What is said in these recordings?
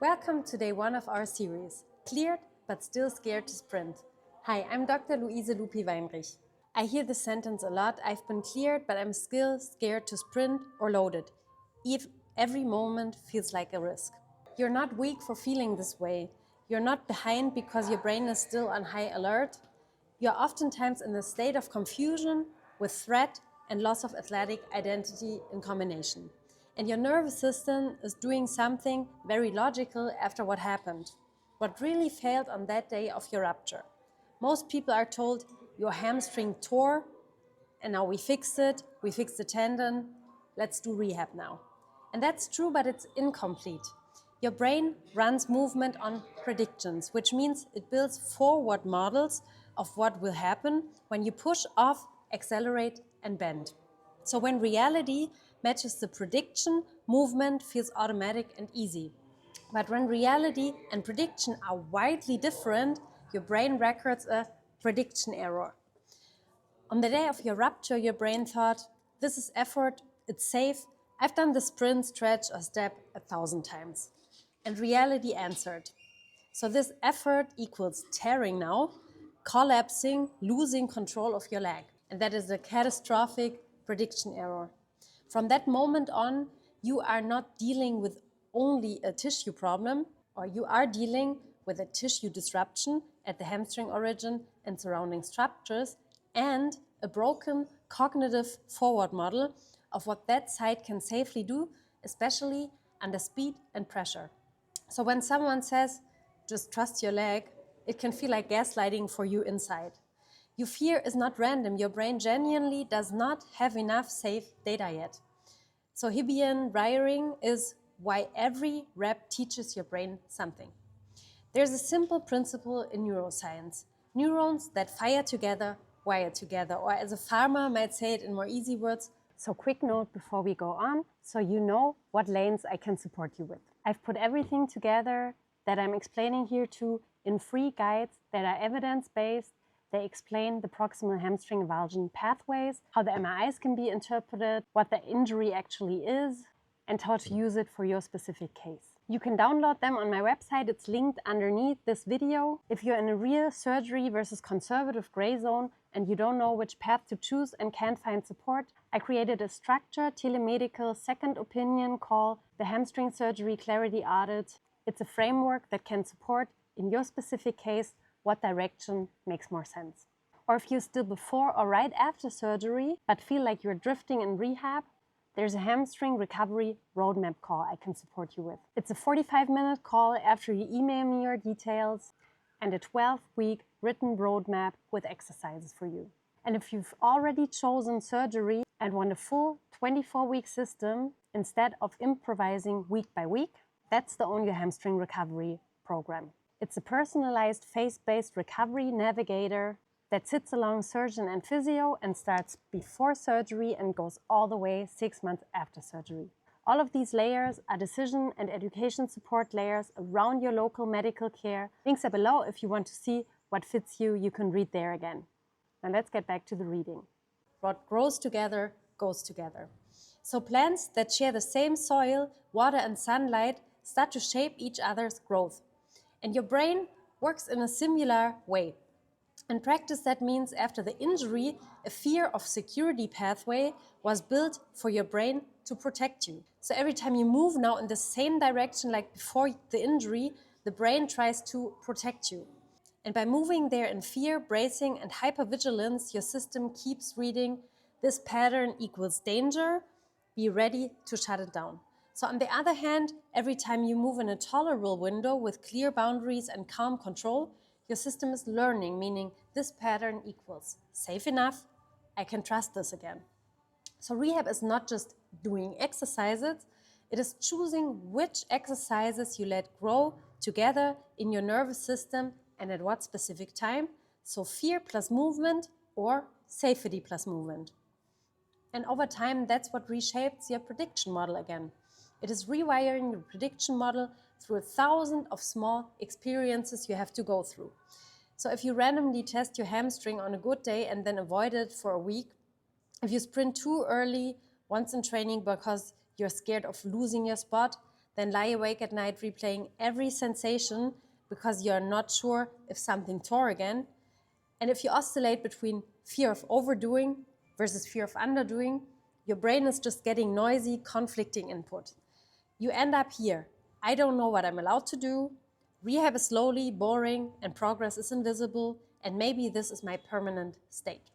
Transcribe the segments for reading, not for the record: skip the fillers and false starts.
Welcome to day 1 of our series, Cleared but Still Scared to Sprint. Hi, I'm Dr. Luise Lupi-Weinrich. I hear this sentence a lot. I've been cleared, but I'm still scared to sprint or loaded. Every moment feels like a risk. You're not weak for feeling this way. You're not behind because your brain is still on high alert. You're oftentimes in a state of confusion with threat and loss of athletic identity in combination. And your nervous system is doing something very logical after what happened. What really failed on that day of your rupture? Most people are told your hamstring tore and now we fixed it, we fixed the tendon, let's do rehab now. And that's true, but it's incomplete. Your brain runs movement on predictions, which means it builds forward models of what will happen when you push off, accelerate, and bend. So when reality matches the prediction, movement feels automatic and easy. But when reality and prediction are widely different, your brain records a prediction error. On the day of your rupture, your brain thought, this is effort, it's safe, I've done the sprint, stretch, or step 1,000 times. And reality answered. So this effort equals tearing now, collapsing, losing control of your leg. And that is a catastrophic prediction error. From that moment on, you are not dealing with only a tissue problem, or you are dealing with a tissue disruption at the hamstring origin and surrounding structures, and a broken cognitive forward model of what that site can safely do, especially under speed and pressure. So when someone says, just trust your leg, it can feel like gaslighting for you inside. Your fear is not random. Your brain genuinely does not have enough safe data yet. So Hebbian wiring is why every rep teaches your brain something. There's a simple principle in neuroscience. Neurons that fire together, wire together, or as a farmer might say it in more easy words. So quick note before we go on, so you know what lanes I can support you with. I've put everything together that I'm explaining here in free guides that are evidence-based. They explain the proximal hamstring avulsion pathways, how the MRIs can be interpreted, what the injury actually is, and how to use it for your specific case. You can download them on my website. It's linked underneath this video. If you're in a real surgery versus conservative gray zone and you don't know which path to choose and can't find support, I created a structured telemedical second opinion called the Hamstring Surgery Clarity Audit. It's a framework that can support, in your specific case, what direction makes more sense. Or if you're still before or right after surgery, but feel like you're drifting in rehab, there's a hamstring recovery roadmap call I can support you with. It's a 45-minute call after you email me your details and a 12-week written roadmap with exercises for you. And if you've already chosen surgery and want a full 24-week system instead of improvising week by week, that's the Own Your Hamstring Recovery program. It's a personalized, phase-based recovery navigator that sits along surgeon and physio and starts before surgery and goes all the way 6 months after surgery. All of these layers are decision and education support layers around your local medical care. Links are below if you want to see what fits you. You can read there again. Now let's get back to the reading. What grows together goes together. So plants that share the same soil, water and sunlight start to shape each other's growth. And your brain works in a similar way. In practice, that means after the injury, a fear of security pathway was built for your brain to protect you. So every time you move now in the same direction like before the injury, the brain tries to protect you. And by moving there in fear, bracing, and hypervigilance, your system keeps reading, this pattern equals danger, be ready to shut it down. So on the other hand, every time you move in a tolerable window with clear boundaries and calm control, your system is learning, meaning this pattern equals safe enough, I can trust this again. So rehab is not just doing exercises, it is choosing which exercises you let grow together in your nervous system and at what specific time. So fear plus movement or safety plus movement. And over time, that's what reshapes your prediction model again. It is rewiring the prediction model through 1,000 of small experiences you have to go through. So if you randomly test your hamstring on a good day and then avoid it for a week, if you sprint too early once in training because you're scared of losing your spot, then lie awake at night replaying every sensation because you're not sure if something tore again. And if you oscillate between fear of overdoing versus fear of underdoing, your brain is just getting noisy, conflicting input. You end up here. I don't know what I'm allowed to do. Rehab is slowly, boring, and progress is invisible, and maybe this is my permanent state.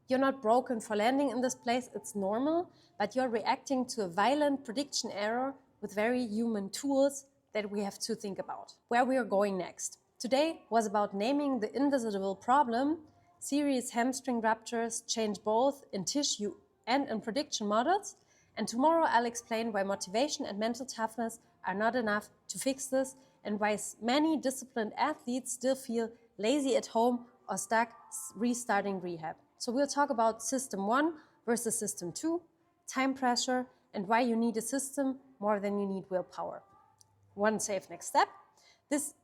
You're not broken for landing in this place, it's normal, but you're reacting to a violent prediction error with very human tools that we have to think about. Where we are going next. Today was about naming the invisible problem. Serious hamstring ruptures change both in tissue and in prediction models. And tomorrow I'll explain why motivation and mental toughness are not enough to fix this and why many disciplined athletes still feel lazy at home or stuck restarting rehab. So we'll talk about system 1 versus system 2, time pressure, and why you need a system more than you need willpower. One safe next step. This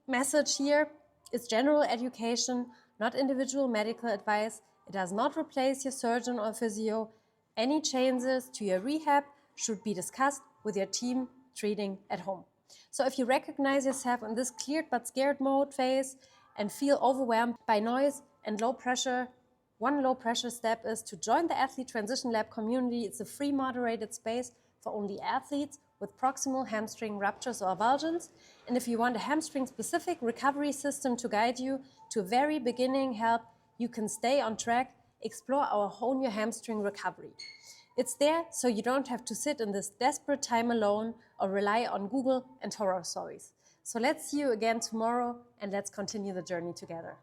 message here is general education, not individual medical advice. It does not replace your surgeon or physio. Any changes to your rehab should be discussed with your team treating at home. So if you recognize yourself in this cleared but scared mode phase and feel overwhelmed by noise and low pressure, one low pressure step is to join the Athlete Transition Lab community. It's a free moderated space for only athletes with proximal hamstring ruptures or avulsions. And if you want a hamstring specific recovery system to guide you to a very beginning help, you can stay on track, explore our Hone Your Hamstring recovery. It's there so you don't have to sit in this desperate time alone or rely on Google and horror stories. So let's see you again tomorrow and let's continue the journey together.